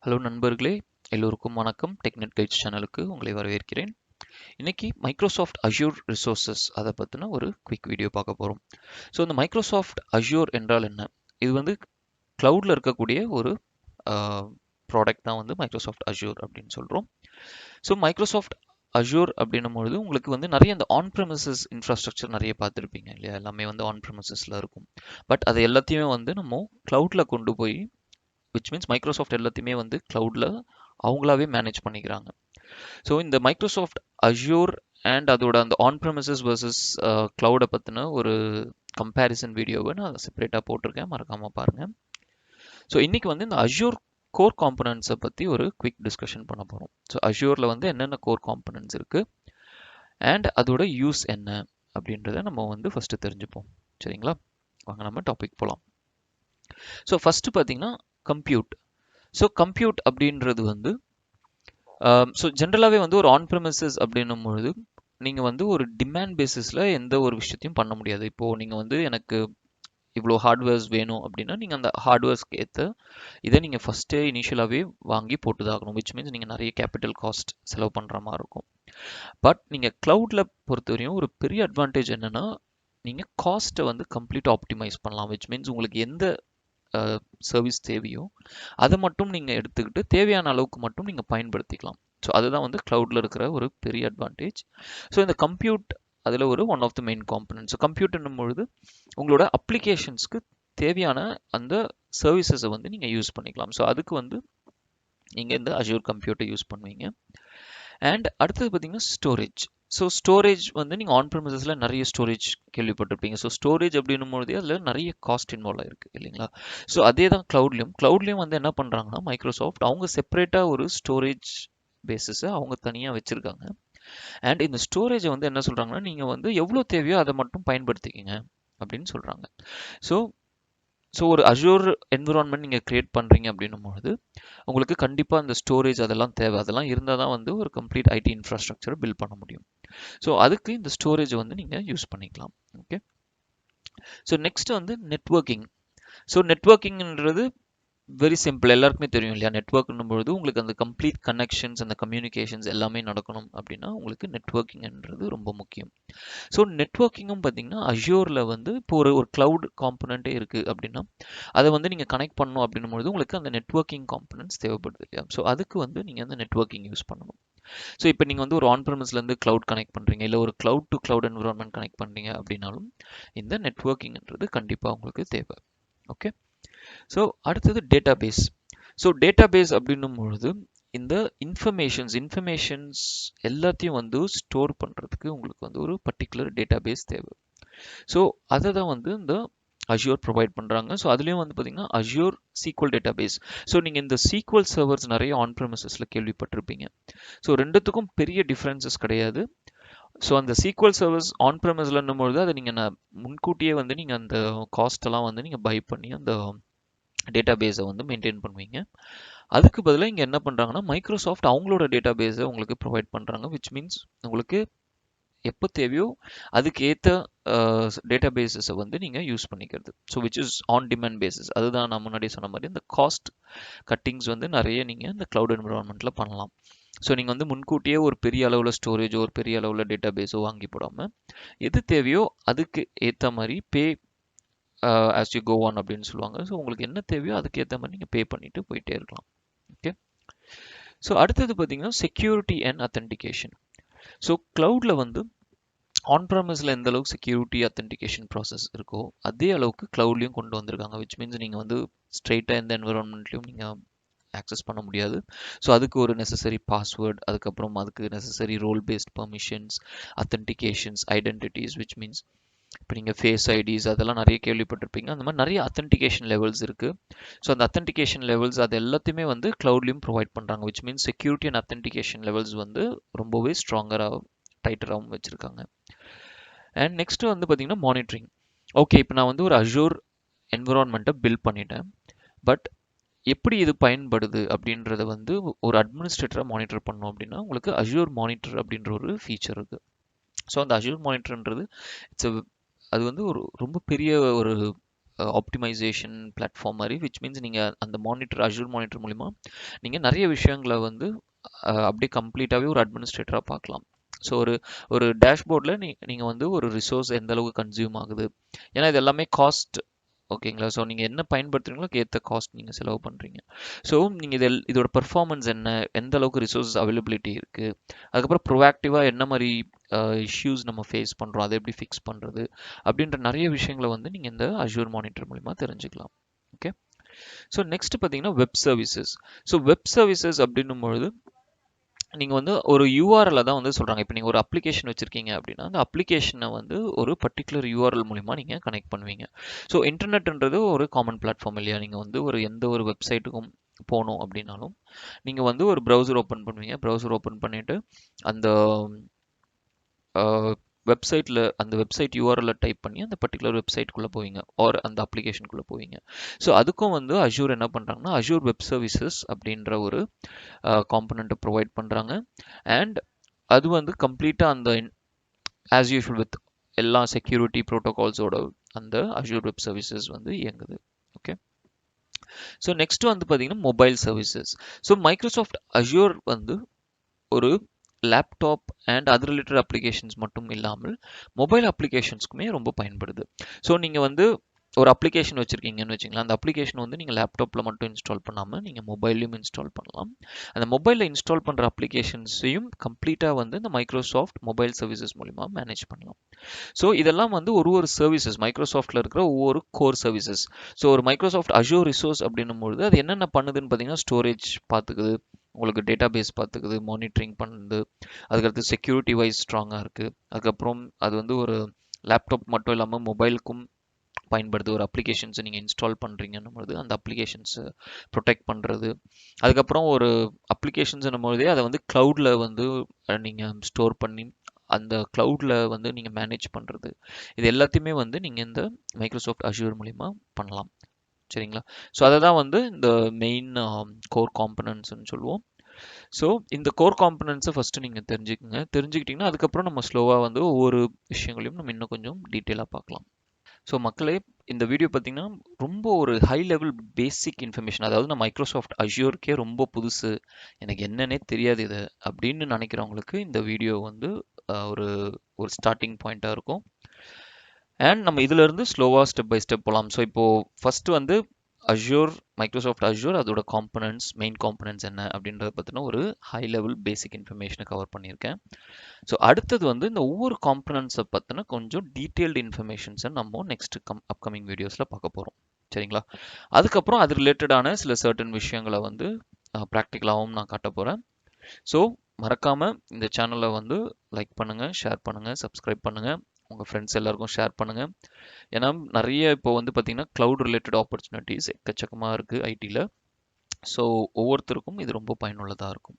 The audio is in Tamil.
ஹலோ நண்பர்களே, எல்லோருக்கும் வணக்கம். டெக்னிக் கைட்ஸ் சேனலுக்கு உங்களை வரவேற்கிறேன். இன்னைக்கு மைக்ரோசாஃப்ட் அஷ்யூர் ரிசோர்சஸ் அதை பற்றின ஒரு குவிக் வீடியோ பார்க்க போகிறோம். ஸோ இந்த மைக்ரோசாஃப்ட் அஷ்யூர் என்றால் என்ன? இது வந்து க்ளவுடில் இருக்கக்கூடிய ஒரு ப்ராடக்ட் தான் வந்து மைக்ரோசாஃப்ட் அஷ்யூர் அப்படின்னு சொல்கிறோம். ஸோ மைக்ரோசாஃப்ட் அஷ்யூர் அப்படின்னும் பொழுது உங்களுக்கு வந்து நிறைய இந்த ஆன் ப்ரெமிசஸ் இன்ஃப்ராஸ்ட்ரக்சர் நிறைய பார்த்துருப்பீங்க இல்லையா? எல்லாமே வந்து ஆன் ப்ரெமிசஸில் இருக்கும். பட் அது எல்லாத்தையுமே வந்து நம்ம க்ளவுடில் கொண்டு போய் which means மைக்ரோசாஃப்ட் எல்லாத்தையுமே வந்து க்ளவுடில் அவங்களாவே மேனேஜ் பண்ணிக்கிறாங்க. ஸோ இந்த மைக்ரோசாஃப்ட் அஷ்யூர் அண்ட் அதோட அந்த ஆன் ப்ரெமிசஸ் வர்சஸ் க்ளவுடை பற்றின ஒரு கம்பேரிசன் வீடியோவை நான் செப்பரேட்டாக போட்டிருக்கேன், மறக்காமல் பாருங்கள். ஸோ இன்றைக்கி வந்து இந்த அஷ்யூர் கோர் காம்பனன்ட்ஸை பற்றி ஒரு குவிக் டிஸ்கஷன் பண்ண போகிறோம். ஸோ அஷ்யூரில் வந்து என்னென்ன கோர் காம்பனன்ட்ஸ் இருக்குது அண்ட் அதோட யூஸ் என்ன அப்படின்றத நம்ம வந்து ஃபஸ்ட்டு தெரிஞ்சுப்போம். சரிங்களா? வாங்க நம்ம டாபிக் போகலாம். ஸோ ஃபஸ்ட்டு பார்த்தீங்கன்னா கம்ப்யூட். ஸோ கம்ப்யூட் அப்படின்றது வந்து ஸோ ஜென்ரலாகவே வந்து ஒரு ஆன் ப்ரெமிசஸ் அப்படின்னும் பொழுது நீங்கள் வந்து ஒரு டிமாண்ட் பேசிஸில் எந்த ஒரு விஷயத்தையும் பண்ண முடியாது. இப்போது நீங்கள் வந்து எனக்கு இவ்வளோ ஹார்ட்வேர்ஸ் வேணும் அப்படின்னா நீங்கள் அந்த ஹார்ட்வேர்ஸ்க்கு ஏற்ற இதை நீங்கள் ஃபஸ்ட்டே இனிஷியலாகவே வாங்கி போட்டுதாகணும். விச் மீன்ஸ் நீங்கள் நிறைய கேபிட்டல் காஸ்ட் செலவு பண்ணுற மாதிரி இருக்கும். பட் நீங்கள் க்ளவுடில் பொறுத்தவரையும் ஒரு பெரிய அட்வான்டேஜ் என்னென்னா நீங்கள் காஸ்ட்டை வந்து கம்ப்ளீட்டாக ஆப்டிமைஸ் பண்ணலாம். விச் மீன்ஸ் உங்களுக்கு எந்த சர்வீஸ் தேவையோ அதை மட்டும் நீங்கள் எடுத்துக்கிட்டு தேவையான அளவுக்கு மட்டும் நீங்கள் பயன்படுத்திக்கலாம். ஸோ அதுதான் வந்து க்ளவுடில் இருக்கிற ஒரு பெரிய அட்வான்டேஜ். ஸோ இந்த கம்ப்யூட் அதில் ஒரு one of the main component. So கம்ப்யூட்னும் பொழுது உங்களோட அப்ளிகேஷன்ஸ்க்கு தேவையான அந்த சர்வீசஸை வந்து நீங்கள் யூஸ் பண்ணிக்கலாம். ஸோ அதுக்கு வந்து நீங்கள் இந்த அஷ்யூர் கம்ப்யூட்டை யூஸ் பண்ணுவீங்க. அண்ட் அடுத்தது பார்த்தீங்கன்னா ஸ்டோரேஜ். ஸோ ஸ்டோரேஜ் வந்து நீங்கள் ஆன் ப்ரெமிசஸில் நிறைய ஸ்டோரேஜ் கேள்விப்பட்டிருப்பீங்க. ஸோ ஸ்டோரேஜ் அப்படின்னும் பொழுதே அதில் நிறைய காஸ்ட் இன்வால்வ் ஆயிருக்கு இல்லைங்களா? ஸோ அதே தான் க்ளவுட்லேயும் வந்து என்ன பண்ணுறாங்கன்னா மைக்ரோசாஃப்ட் அவங்க செப்பரேட்டாக ஒரு ஸ்டோரேஜ் பேஸஸை அவங்க தனியாக வச்சுருக்காங்க. அண்ட் இந்த ஸ்டோரேஜை வந்து என்ன சொல்கிறாங்கன்னா நீங்கள் வந்து எவ்வளோ தேவையோ அதை மட்டும் பயன்படுத்திக்கிங்க அப்படின்னு சொல்கிறாங்க. ஸோ ஒரு அஷ்யூர் என்விரான்மெண்ட் நீங்கள் க்ரியேட் பண்ணுறீங்க அப்படின்னும் பொழுது உங்களுக்கு கண்டிப்பாக அந்த ஸ்டோரேஜ் அதெல்லாம் தேவை. அதெல்லாம் இருந்தால் தான் வந்து ஒரு கம்ப்ளீட் ஐடி இன்ஃப்ராஸ்ட்ரக்சரை பில்ட் பண்ண முடியும். ஸோ அதுக்கு இந்த ஸ்டோரேஜை வந்து நீங்கள் யூஸ் பண்ணிக்கலாம். ஓகே. ஸோ நெக்ஸ்ட் வந்து நெட்வொர்க்கிங். ஸோ நெட்வொர்க்கிங்ன்றது வெரி சிம்பிள், எல்லாருக்குமே தெரியும் இல்லையா? நெட்வொர்க்னும் பொழுது உங்களுக்கு அந்த கம்ப்ளீட் கனெக்ஷன்ஸ் அந்த கம்யூனிகேஷன்ஸ் எல்லாமே நடக்கணும் அப்படின்னா உங்களுக்கு நெட்வொர்க்கிங்ன்றது ரொம்ப முக்கியம். ஸோ நெட்வொர்க்கிங்கும் பார்த்தீங்கன்னா அஷ்யூரில் வந்து இப்போ ஒரு க்ளவுட் காம்பனண்ட்டே இருக்குது அப்படின்னா அதை வந்து நீங்கள் கனெக்ட் பண்ணணும் அப்படின்னும் பொழுது உங்களுக்கு அந்த நெட்வொர்க்கிங் காம்பனன்ட்ஸ் தேவைப்படுது இல்லையா? ஸோ அதுக்கு வந்து நீங்கள் அந்த நெட்வொர்க்கிங் யூஸ் பண்ணணும். ஸோ இப்போ நீங்கள் வந்து ஒரு ஆன் ப்ரெமிஸ்லேருந்து க்ளவுட் கனெக்ட் பண்ணுறீங்க, இல்லை ஒரு cloud to cloud environment connect பண்ணுறீங்க அப்படின்னாலும் இந்த நெட்வொர்க்கிங்ன்றது கண்டிப்பாக உங்களுக்கு தேவை. ஓகே. ஸோ அடுத்தது data base. So data base அப்படின்னும் பொழுது இந்த இன்ஃபர்மேஷன்ஸ் எல்லாத்தையும் வந்து ஸ்டோர் பண்ணுறதுக்கு உங்களுக்கு வந்து ஒரு பர்டிகுலர் டேட்டா பேஸ் தேவை. ஸோ அதை தான் வந்து இந்த அஷ்யூர் ப்ரொவைட் பண்ணுறாங்க. ஸோ அதுலேயும் வந்து பார்த்தீங்கன்னா Azure SQL data base. So நீங்கள் இந்த சீக்வல் சர்வர்ஸ் நிறைய ஆன் ப்ரெமிசஸில் கேள்விப்பட்டிருப்பீங்க. ஸோ ரெண்டுத்துக்கும் பெரிய டிஃப்ரென்சஸ் கிடையாது. ஸோ அந்த சீக்வல் சர்வர்ஸ் ஆன் ப்ரெமிஸ்லன்னும் பொழுது அதை நீங்கள் முன்கூட்டியே வந்து நீங்கள் அந்த காஸ்ட்டெல்லாம் வந்து நீங்கள் பை பண்ணி அந்த டேட்டா பேஸை வந்து மெயின்டைன் பண்ணுவீங்க. அதுக்கு பதிலாக இங்கே என்ன பண்ணுறாங்கன்னா மைக்ரோசாஃப்ட் அவங்களோட டேட்டா பேஸை உங்களுக்கு ப்ரொவைட் பண்ணுறாங்க. விச் மீன்ஸ் உங்களுக்கு எப்போ தேவையோ அதுக்கு ஏற்ற டேட்டா பேஸஸை வந்து நீங்கள் யூஸ் பண்ணிக்கிறது. So which is on demand basis. அதுதான் நான் முன்னாடியே சொன்ன மாதிரி இந்த காஸ்ட் கட்டிங்ஸ் வந்து நிறைய நீங்கள் இந்த க்ளவுட் என்விரான்மெண்ட்டில் பண்ணலாம். ஸோ நீங்கள் வந்து முன்கூட்டியே ஒரு பெரிய அளவில் ஸ்டோரேஜோ ஒரு பெரிய அளவில் டேட்டா பேஸோ வாங்கி போடாமல் எது தேவையோ அதுக்கு ஏற்ற மாதிரி pay as you go on அப்படின்னு சொல்லுவாங்க. ஸோ உங்களுக்கு என்ன தேவையோ அதுக்கு ஏற்ற மாதிரி நீங்கள் பே பண்ணிட்டு போயிட்டே இருக்கலாம். ஓகே. ஸோ அடுத்தது பார்த்தீங்கன்னா செக்யூரிட்டி அண்ட் அத்தன்டிகேஷன். ஸோ க்ளவுடில் வந்து ஆன் ப்ரெமிஸில் எந்த அளவுக்கு செக்யூரிட்டி அத்தன்டிகேஷன் ப்ராசஸ் இருக்கோ அதே அளவுக்கு க்ளவுட்லையும் கொண்டு வந்திருக்காங்க. விச் மீன்ஸ் நீங்கள் வந்து ஸ்ட்ரெயிட்டாக எந்த என்விரான்மெண்ட்லையும் நீங்கள் ஆக்சஸ் பண்ண முடியாது. ஸோ அதுக்கு ஒரு நெசசரி பாஸ்வேர்ட், அதுக்கப்புறம் அதுக்கு necessary role based permissions, authentications, identities. Which means இப்போ நீங்கள் ஃபேஸ் ஐடிஸ் அதெல்லாம் நிறைய கேள்விப்பட்டிருப்பீங்க. அந்த மாதிரி நிறைய அத்தன்டிகேஷன் லெவல்ஸ் இருக்குது. ஸோ அந்த அத்தன்டிகேஷன் லெவல்ஸ் அது எல்லாத்தையுமே வந்து க்ளவுட்லையும் ப்ரொவைட் பண்ணுறாங்க. Which means security and authentication levels வந்து ரொம்பவே ஸ்ட்ராங்கராக டைட்டராகவும் வச்சுருக்காங்க. அண்ட் நெக்ஸ்ட் வந்து பார்த்தீங்கன்னா மானிட்டரிங். ஓகே, இப்போ நான் வந்து ஒரு அஷ்யூர் என்விரான்மெண்ட்டை பில்ட் பண்ணிட்டேன். பட் எப்படி இது பயன்படுது அப்படின்றத வந்து ஒரு அட்மினிஸ்ட்ரேட்டராக மானிட்டர் பண்ணோம் அப்படின்னா உங்களுக்கு அஷ்யூர் மானிட்டர் அப்படின்ற ஒரு ஃபீச்சர் இருக்குது. ஸோ அந்த அஷ்யூர் மானிட்டர்ன்றது அது வந்து ஒரு ரொம்ப பெரிய ஒரு ஆப்டிமைசேஷன் பிளாட்ஃபார்ம் மாதிரி, விச் மீன்ஸ் நீங்கள் அந்த மானிட்டர் அஜூர் மானிட்டர் மூலிமா நீங்கள் நிறைய விஷயங்களை வந்து அப்படியே கம்ப்ளீட்டாகவே ஒரு அட்மினிஸ்ட்ரேட்டராக பார்க்கலாம். ஸோ ஒரு டேஷ்போர்டில் நீங்கள் வந்து ஒரு ரிசோர்ஸ் எந்த அளவுக்கு கன்சியூம் ஆகுது, ஏன்னா இது எல்லாமே காஸ்ட். ஓகேங்களா? ஸோ நீங்கள் என்ன பயன்படுத்துறீங்களோ ஏற்ற காஸ்ட் நீங்கள் செலவு பண்ணுறீங்க. ஸோ நீங்கள் இதோட பெர்ஃபார்மன்ஸ் என்ன, எந்த அளவுக்கு ரிசோர்ஸ் அவைலபிலிட்டி இருக்குது, அதுக்கப்புறம் ப்ரோஆக்டிவாக என்ன மாதிரி இஷ்யூஸ் நம்ம ஃபேஸ் பண்ணுறோம், அதை எப்படி ஃபிக்ஸ் பண்ணுறது அப்படின்ற நிறைய விஷயங்களை வந்து நீங்கள் இந்த அஜூர் மானிட்டர் மூலிமா தெரிஞ்சுக்கலாம். ஓகே. ஸோ நெக்ஸ்ட் பார்த்தீங்கன்னா web services. So web services அப்படின்னும் பொழுது நீங்கள் வந்து ஒரு யூஆர்எல்ல தான் வந்து சொல்கிறாங்க. இப்போ நீங்கள் ஒரு அப்ளிகேஷன் வச்சுருக்கீங்க அப்படின்னா அந்த அப்ளிகேஷனை வந்து ஒரு பர்டிகுலர் யூஆர்எல் மூலிமா நீங்கள் கனெக்ட் பண்ணுவீங்க. ஸோ இன்டர்நெட்ன்றது ஒரு காமன் பிளாட்ஃபார்ம் இல்லையா? நீங்கள் வந்து எந்த ஒரு வெப்சைட்டுக்கும் போகணும் அப்படின்னாலும் நீங்கள் வந்து ஒரு ப்ரௌசர் ஓப்பன் பண்ணுவீங்க. ப்ரௌசர் ஓப்பன் பண்ணிவிட்டு அந்த வெப்சைட்டில் அந்த வெப்சைட் யூஆர்எல்ல டைப் பண்ணி அந்த பர்டிகுலர் வெப்சைட்குள்ளே போவீங்க, ஆர் அந்த அப்ளிகேஷனுக்குள்ளே போவீங்க. ஸோ அதுக்கும் வந்து அஜூர் என்ன பண்ணுறாங்கன்னா அஜூர் வெப் சர்வீசஸ் அப்படின்ற ஒரு காம்பனண்ட்டை ப்ரொவைட் பண்ணுறாங்க. அண்ட் அது வந்து கம்ப்ளீட்டாக அந்த ஆஸ் யூஷுவல் வித் எல்லா செக்யூரிட்டி ப்ரோட்டோகால்ஸோட அந்த அஜூர் வெப் சர்வீசஸ் வந்து இயங்குது. ஓகே. ஸோ நெக்ஸ்ட் வந்து பார்த்தீங்கன்னா mobile services. So Microsoft Azure வந்து ஒரு லேப்டாப் அண்ட் அது ரிலேட்டட் அப்ளிகேஷன்ஸ் மட்டும் இல்லாமல் மொபைல் அப்ளிகேஷன்ஸ்க்குமே ரொம்ப பயன்படுது. ஸோ நீங்கள் வந்து ஒரு அப்ளிகேஷன் வச்சுருக்கீங்கன்னு வச்சுங்களேன், அந்த அப்ளிகேஷன் வந்து நீங்கள் லேப்டாப்பில் மட்டும் இன்ஸ்டால் பண்ணாமல் நீங்கள் மொபைல்லையும் இன்ஸ்டால் பண்ணலாம். அந்த மொபைலில் இன்ஸ்டால் பண்ணுற அப்ளிகேஷன்ஸையும் கம்ப்ளீட்டாக வந்து இந்த மைக்ரோசாஃப்ட் மொபைல் சர்வீசஸ் மூலிமா மேனேஜ் பண்ணலாம். ஸோ இதெல்லாம் வந்து ஒரு சர்வீசஸ் மைக்ரோசாஃப்ட்டில் இருக்கிற ஒவ்வொரு கோர் சர்வீசஸ். ஸோ ஒரு மைக்ரோசாஃப்ட் அஜூர் ரிசோர்ஸ் அப்படின்னும் பொழுது அது என்னென்ன பண்ணுதுன்னு பார்த்தீங்கன்னா ஸ்டோரேஜ் பார்த்துக்குது, உங்களுக்கு டேட்டா பேஸ் பார்த்துக்குது, மானிட்டரிங் பண்ணுது, அதுக்கடுத்து செக்யூரிட்டி வைஸ் ஸ்ட்ராங்காக இருக்குது. அதுக்கப்புறம் அது வந்து ஒரு லேப்டாப் மட்டும் இல்லாமல் மொபைலுக்கும் பயன்படுது. ஒரு அப்ளிகேஷன்ஸை நீங்கள் இன்ஸ்டால் பண்ணுறீங்கன்னும் பொழுது அந்த அப்ளிகேஷன்ஸை ப்ரொடெக்ட் பண்ணுறது, அதுக்கப்புறம் ஒரு அப்ளிகேஷன்ஸ்னும் பொழுதே அதை வந்து க்ளவுடில் வந்து நீங்கள் ஸ்டோர் பண்ணி அந்த க்ளவுடில் வந்து நீங்கள் மேனேஜ் பண்ணுறது, இது எல்லாத்தையுமே வந்து நீங்கள் இந்த மைக்ரோசாஃப்ட் அஜூர் மூலிமா பண்ணலாம். சரிங்களா? ஸோ அதை தான் வந்து இந்த மெயின் கோர் காம்பனன்ட்ஸ்னு சொல்லுவோம். ஸோ இந்த கோர் காம்பனன்ட்ஸை ஃபஸ்ட்டு நீங்கள் தெரிஞ்சுக்கிட்டிங்கன்னா அதுக்கப்புறம் நம்ம ஸ்லோவாக வந்து ஒவ்வொரு விஷயங்களையும் நம்ம இன்னும் கொஞ்சம் டீட்டெயிலாக பார்க்கலாம். ஸோ மக்களே, இந்த வீடியோ பார்த்தீங்கன்னா ரொம்ப ஒரு ஹை லெவல் பேசிக் இன்ஃபர்மேஷன், அதாவது நான் மைக்ரோசாஃப்ட் அஜூர்க்கே ரொம்ப புதுசு, எனக்கு என்னன்னே தெரியாது இது அப்படின்னு நினைக்கிறவங்களுக்கு இந்த வீடியோ வந்து ஒரு ஒரு ஸ்டார்டிங் பாயிண்ட்டாக இருக்கும். அண்ட் நம்ம இதிலிருந்து ஸ்லோவாக ஸ்டெப் பை ஸ்டெப் போகலாம். ஸோ இப்போது ஃபஸ்ட்டு வந்து அஜூர், மைக்ரோசாஃப்ட் அஜூர், அதோட காம்பனன்ட்ஸ், மெயின் காம்பனன்ட்ஸ் என்ன அப்படின்றத பற்றின ஒரு ஹை லெவல் பேசிக் இன்ஃபர்மேஷனை கவர் பண்ணியிருக்கேன். ஸோ அடுத்தது வந்து இந்த ஒவ்வொரு காம்பனன்ட்ஸை பற்றின கொஞ்சம் டீட்டெயில்டு இன்ஃபர்மேஷன்ஸை நம்ம நெக்ஸ்ட் அப்கமிங் வீடியோஸில் பார்க்க போகிறோம். சரிங்களா? அதுக்கப்புறம் அது ரிலேட்டடான சில சர்டன் விஷயங்களை வந்து ப்ராக்டிக்கலாகவும் நான் காட்ட போகிறேன். ஸோ மறக்காமல் இந்த சேனலை வந்து லைக் பண்ணுங்கள், ஷேர் பண்ணுங்கள், சப்ஸ்கிரைப் பண்ணுங்கள், உங்கள் ஃப்ரெண்ட்ஸ் எல்லாருக்கும் ஷேர் பண்ணுங்கள். ஏன்னா நிறைய இப்போ வந்து பார்த்தீங்கன்னா க்ளவுட் ரிலேட்டட் ஆப்பர்ச்சுனிட்டிஸ் எக்கச்சக்கமாக இருக்குது ஐடியில். ஸோ ஒவ்வொருத்தருக்கும் இது ரொம்ப பயனுள்ளதாக இருக்கும்.